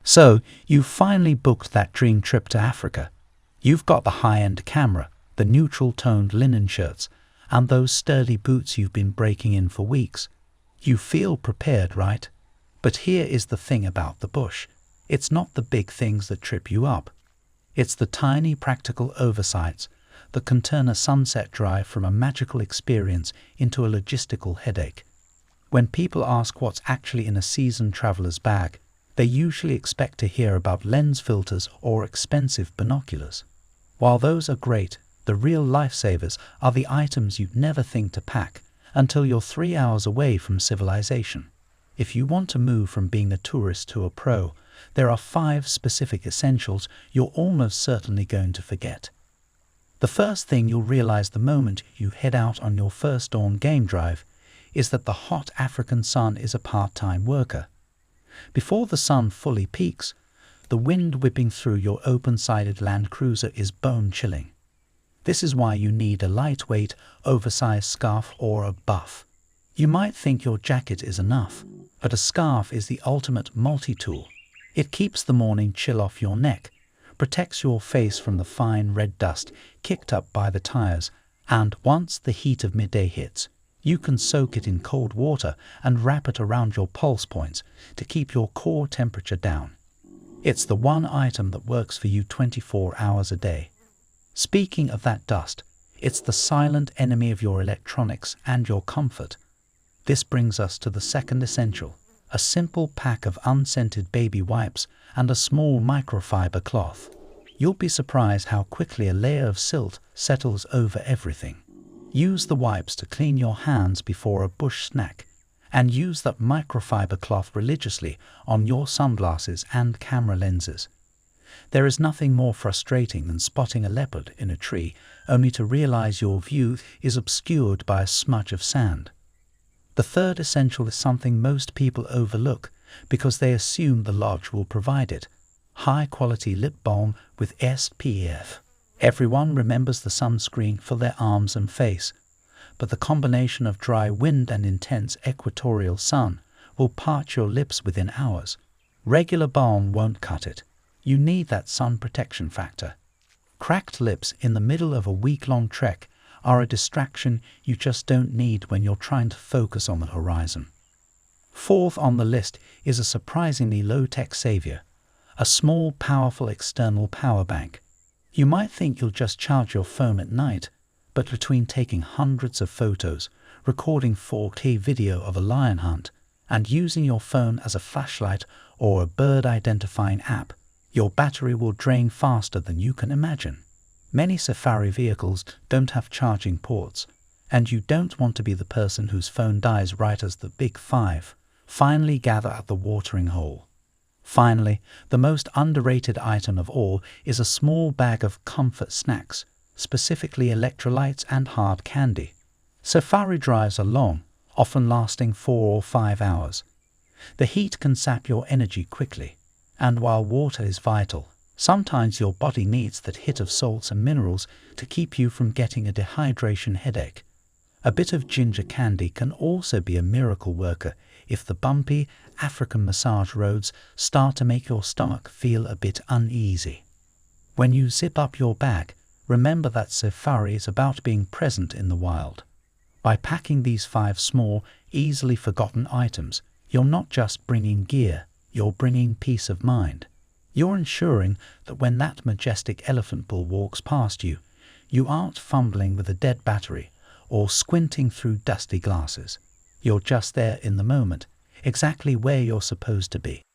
So, you've finally booked that dream trip to Africa. You've got the high-end camera, the neutral-toned linen shirts, and those sturdy boots you've been breaking in for weeks. You feel prepared, right? But here is the thing about the bush. It's not the big things that trip you up. It's the tiny practical oversights that can turn a sunset drive from a magical experience into a logistical headache. When people ask what's actually in a seasoned traveler's bag, they usually expect to hear about lens filters or expensive binoculars. While those are great, the real lifesavers are the items you'd never think to pack until you're 3 hours away from civilization. If you want to move from being a tourist to a pro, there are 5 specific essentials you're almost certainly going to forget. The first thing you'll realize the moment you head out on your first dawn game drive is that the hot African sun is a part-time worker. Before the sun fully peaks, the wind whipping through your open-sided Land Cruiser is bone-chilling. This is why you need a lightweight, oversized scarf or a buff. You might think your jacket is enough, but a scarf is the ultimate multi-tool. It keeps the morning chill off your neck, protects your face from the fine red dust kicked up by the tires, and once the heat of midday hits, you can soak it in cold water and wrap it around your pulse points to keep your core temperature down. It's the one item that works for you 24 hours a day. Speaking of that dust, it's the silent enemy of your electronics and your comfort. This brings us to the second essential, a simple pack of unscented baby wipes and a small microfiber cloth. You'll be surprised how quickly a layer of silt settles over everything. Use the wipes to clean your hands before a bush snack, and use that microfiber cloth religiously on your sunglasses and camera lenses. There is nothing more frustrating than spotting a leopard in a tree only to realize your view is obscured by a smudge of sand. The third essential is something most people overlook because they assume the lodge will provide it: high-quality lip balm with SPF. Everyone remembers the sunscreen for their arms and face, but the combination of dry wind and intense equatorial sun will parch your lips within hours. Regular balm won't cut it. You need that sun protection factor. Cracked lips in the middle of a week-long trek are a distraction you just don't need when you're trying to focus on the horizon. Fourth on the list is a surprisingly low-tech savior, a small, powerful external power bank. You might think you'll just charge your phone at night, but between taking hundreds of photos, recording 4K video of a lion hunt, and using your phone as a flashlight or a bird-identifying app, your battery will drain faster than you can imagine. Many safari vehicles don't have charging ports, and you don't want to be the person whose phone dies right as the big five finally gather at the watering hole. Finally, the most underrated item of all is a small bag of comfort snacks, specifically electrolytes and hard candy. Safari drives are long, often lasting 4 or 5 hours. The heat can sap your energy quickly, and while water is vital, sometimes your body needs that hit of salts and minerals to keep you from getting a dehydration headache. A bit of ginger candy can also be a miracle worker if the bumpy African massage roads start to make your stomach feel a bit uneasy. When you zip up your bag, remember that safari is about being present in the wild. By packing these 5 small, easily forgotten items, you're not just bringing gear, you're bringing peace of mind. You're ensuring that when that majestic elephant bull walks past you, you aren't fumbling with a dead battery or squinting through dusty glasses. You're just there in the moment, exactly where you're supposed to be.